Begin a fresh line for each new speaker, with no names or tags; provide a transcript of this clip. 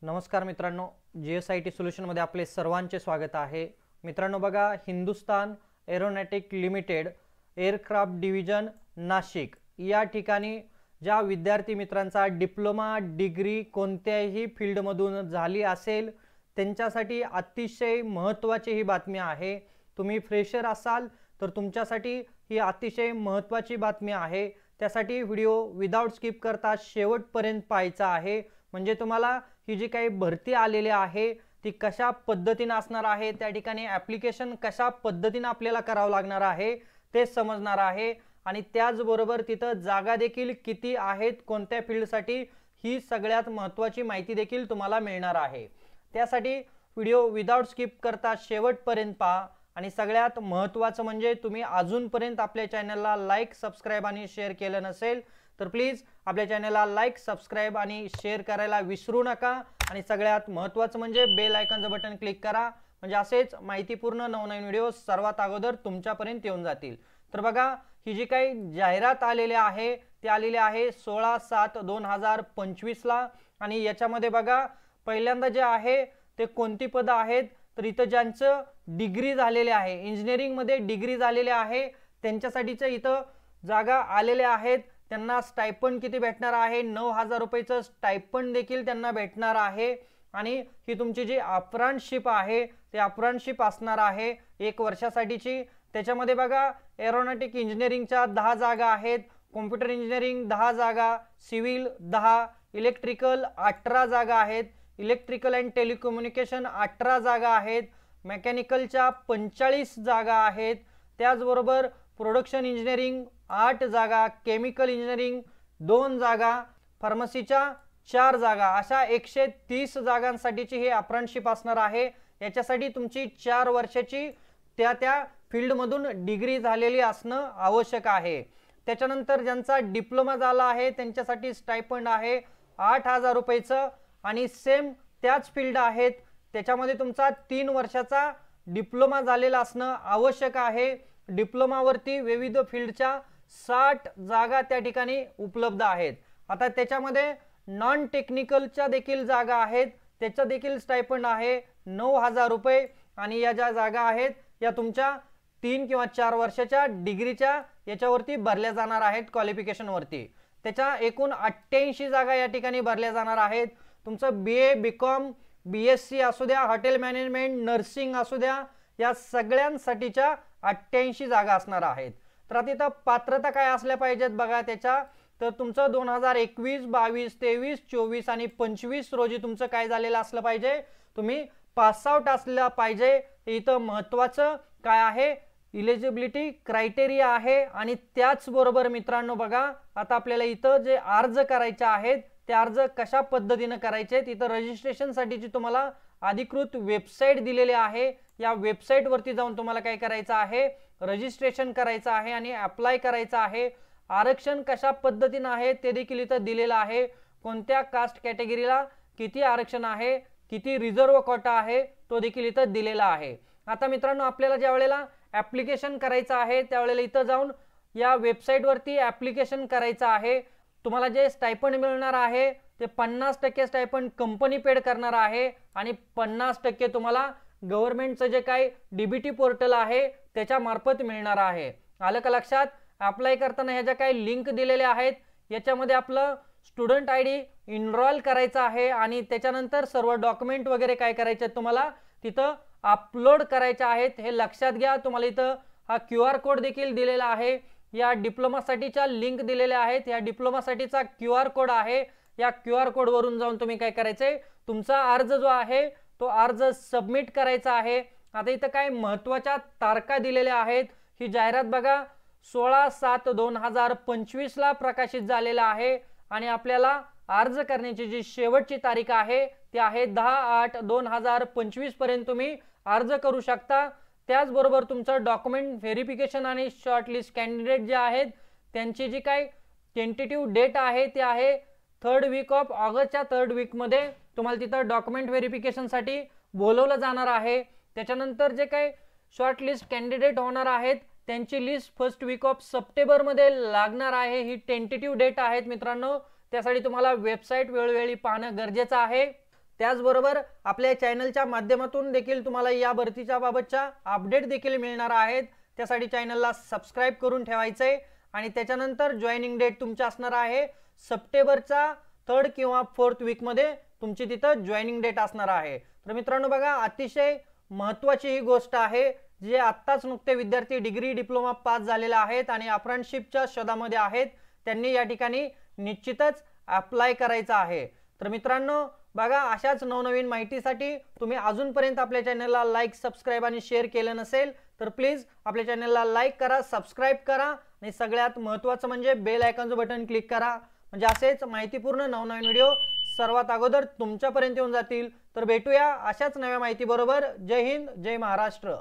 नमस्कार मित्रांनो, GSIT सोल्युशनमध्ये आपले सर्वांचे स्वागत आहे। मित्रांनो बघा, Hindustan aeronautic limited aircraft division Nashik या ठिकाणी ज्या विद्यार्थी मित्रांचा डिप्लोमा डिग्री कोणत्याही फील्डमधून झाली असेल त्यांच्यासाठी अतिशय महत्त्वाची ही बातमी आहे। तुम्ही फ्रेशर असाल तर तुमच्यासाठी ही अतिशय महत्त्वाची बातमी आहे। त्यासाठी व्हिडिओ विदाउट स्किप करता शेवटपर्यंत पाहायचा आहे, म्हणजे तुम्हाला ही जी काही भरती आलेली आहे ती कशा पद्धतीने असणार आहे, त्या ठिकाणी ॲप्लिकेशन कशा पद्धतीने आपल्याला करावं लागणार आहे ते समजणार आहे। आणि त्याचबरोबर तिथं जागा देखील किती आहेत, कोणत्या फील्डसाठी, ही सगळ्यात महत्त्वाची माहिती देखील तुम्हाला मिळणार आहे। त्यासाठी व्हिडिओ विदाउट स्किप करता शेवटपर्यंत पहा। आणि सगळ्यात महत्त्वाचं म्हणजे तुम्ही अजूनपर्यंत आपल्या चॅनलला लाईक, सबस्क्राइब आणि शेअर केलं नसेल तर प्लीज आपल्या चॅनलला लाईक, सबस्क्राइब आणि शेअर करायला विसरू नका। आणि सगळ्यात महत्त्वाचं म्हणजे बेल आयकॉनचं बटन क्लिक करा, म्हणजे असेच माहितीपूर्ण नवनवीन व्हिडिओ सर्वात अगोदर तुमच्यापर्यंत येऊन जातील। तर बघा, ही जी काही जाहिरात आलेली आहे ती आलेली आहे 16/7/2025 ला। आणि याच्यामध्ये बघा, पहिल्यांदा जे आहे ते कोणती पद आहेत, तर इथं ज्यांचं डिग्री झालेले आहे, इंजिनिअरिंग मध्ये डिग्री झालेले आहे त्यांच्यासाठीच्या इथं जागा आलेल्या आहेत। त्यांना स्टायपंड किती भेटणार आहे, 9,000 रुपयाचं स्टायपंड देखील त्यांना भेटणार आहे। आणि ही तुमची जी अप्रेंटिसशिप आहे ते अप्रेंटिसशिप असणार आहे 1 वर्षासाठीची। त्याच्यामध्ये बघा, एरोनॉटिक इंजिनिअरिंगच्या 10 जागा आहेत, कॉम्प्युटर इंजिनिअरिंग 10 जागा, सिव्हिल 10, इलेक्ट्रिकल 18 जागा आहेत, इलेक्ट्रिकल अँड टेलिकम्युनिकेशन 18 जागा आहेत, मेकॅनिकलच्या 45 जागा आहेत। त्याचबरोबर प्रोडक्शन इंजिनिअरिंग 8 जागा, केमिकल इंजिनिअरिंग 2 जागा, फार्मसीच्या 4 जागा, अशा 130 जागांसाठीची ही अप्रेंटिसशिप असणार आहे। याच्यासाठी तुमची 4 वर्षाची त्या फील्डमधून डिग्री झालेली असणं आवश्यक आहे। त्याच्यानंतर ज्यांचा डिप्लोमा झाला आहे त्यांच्यासाठी स्टायपंड आहे 8,000 रुपयाचं, आणि सेम त्याच फील्ड आहेत त्याच्यामध्ये तुमचा 3 वर्षाचा डिप्लोमा झालेला असणं आवश्यक आहे। डिप्लोमावरती विविध फील्डच्या 60 जागा त्या ठिकाणी उपलब्ध आहेत। आता त्याच्यामध्ये नॉन टेक्निकलच्या देखील जागा आहेत, त्याचा देखील स्टायपंड आहे 9,000 रुपये। आणि या ज्या जागा आहेत या तुमच्या 3 किंवा 4 वर्षाच्या डिग्रीच्या याच्यावरती भरल्या जाणार आहेत, क्वालिफिकेशनवरती। त्याच्या एकूण 88 जागा या ठिकाणी भरल्या जाणार आहेत। तुमचं BA, BCom, BSc असू द्या, हॉटेल मॅनेजमेंट, नर्सिंग असू द्या, या सगळ्यांसाठीच्या 88 जागा असणार आहेत। तर आता इथं पात्रता काय असल्या पाहिजेत बघा त्याच्या, तर तुमचं 2021, 22, 23, 24 आणि 25 रोजी तुमचं काय झालेलं असलं पाहिजे, तुम्ही पास आउट असलं पाहिजे। इथं महत्त्वाचं काय आहे, इलिजिबिलिटी क्रायटेरिया आहे। आणि त्याचबरोबर मित्रांनो बघा, आता आपल्याला इथं जे अर्ज करायचे आहेत ते अर्ज कशा पद्धतीने करायचे, तिथं रजिस्ट्रेशनसाठीची तुम्हाला अधिकृत वेबसाईट दिलेली आहे। या वेबसाईट वरती जाऊन तुम्हाला काय करायचं आहे, रजिस्ट्रेशन करायचं आहे आणि अप्लाय करायचं आहे। आरक्षण कशा पद्धतीने आहे ते देखील इथं दिलेलं आहे, कोणत्या कास्ट कॅटेगरीला किती आरक्षण आहे, किती रिझर्व कोटा आहे तो देखील इथं दिलेला आहे। आता मित्रांनो, आपल्याला ज्या वेळेला ॲप्लिकेशन करायचं आहे त्यावेळेला इथं जाऊन या वेबसाईट वरती ॲप्लिकेशन करायचं आहे। तुम्हाला जे स्टायपंड मिळणार आहे ते 50% स्टायपंड कंपनी पेड करणार आहे आणि 50% तुम्हाला गव्हर्नमेंटचं जे काही DBT पोर्टल आहे त्याच्या मार्फत मिळणार आहे। आलं का लक्षात? अप्लाय करताना ह्या ज्या काही लिंक दिलेल्या आहेत याच्यामध्ये आपलं स्टुडंट ID इनरोल करायचं आहे आणि त्याच्यानंतर सर्व डॉक्युमेंट वगैरे काय करायचे तुम्हाला तिथं अपलोड करायचे आहेत। हे लक्षात घ्या। तुम्हाला इथं हा QR कोड देखील दिलेला आहे, या डिप्लोमासाठीच्या लिंक दिलेल्या आहेत, या डिप्लोमासाठीचा QR कोड आहे। या QR कोड वरून जाऊन तुम्ही काय करायचंय, तुमचा अर्ज जो आहे तो अर्ज सबमिट करायचा आहे। आता इथं काय महत्त्वाच्या तारखा दिलेल्या आहेत। ही जाहिरात बघा 16/7/2025 ला प्रकाशित झालेला आहे आणि आपल्याला अर्ज करण्याची जी शेवटची तारीख आहे ती आहे 10/8/2025 पर्यंत तुम्ही अर्ज करू शकता। त्याचबरोबर तुमचं डॉक्युमेंट व्हेरिफिकेशन आणि शॉर्टलिस्ट कॅन्डिडेट जे आहेत त्यांची जी काही टेंटेटिव्ह डेट आहे ती आहे 3rd वीक ऑफ ऑगस्टच्या 3rd वीकमध्ये तुम्हाला तिथं डॉक्युमेंट व्हेरिफिकेशनसाठी बोलवलं जाणार आहे। त्याच्यानंतर जे काही शॉर्टलिस्ट कॅन्डिडेट होणार आहेत त्यांची लिस्ट 1st वीक ऑफ सप्टेंबरमध्ये लागणार आहे। ही टेंटेटिव्ह डेट आहेत मित्रांनो, त्यासाठी तुम्हाला वेबसाईट वेळोवेळी पाहणं गरजेचं आहे। त्याचबरोबर आपल्या चॅनलच्या माध्यमातून देखील तुम्हाला या भरतीच्या बाबतच्या अपडेट देखील मिळणार आहेत। त्यासाठी चॅनलला सबस्क्राइब करून ठेवायचंय आणि त्याच्यानंतर जॉईनिंग डेट तुमची असणार आहे सप्टेंबरचा 3rd किंवा 4th वीक मध्ये तुमची तिथं जॉईनिंग डेट असणार आहे। तर मित्रांनो बघा, अतिशय महत्त्वाची ही गोष्ट आहे, जे आत्ताच नुकते विद्यार्थी डिग्री डिप्लोमा पास झालेले आहेत आणि अप्रेंटिसशिपच्या शोधामध्ये आहेत, त्यांनी या ठिकाणी निश्चितच अप्लाय करायचा आहे। तर मित्रांनो बघा, अशाच नवनवीन माहितीसाठी तुम्ही अजूनपर्यंत आपल्या चॅनलला लाईक, सबस्क्राइब आणि शेअर केलं नसेल तर प्लीज आपल्या चॅनलला लाईक करा, सबस्क्राइब करा आणि सगळ्यात महत्त्वाचं म्हणजे बेल आयकॉनचं बटन क्लिक करा, म्हणजे असेच माहितीपूर्ण नवनवीन व्हिडिओ सर्वात अगोदर तुमच्यापर्यंत येऊन जातील। तर भेटूया अशाच नव्या माहिती बरोबर। जय हिंद, जय महाराष्ट्र।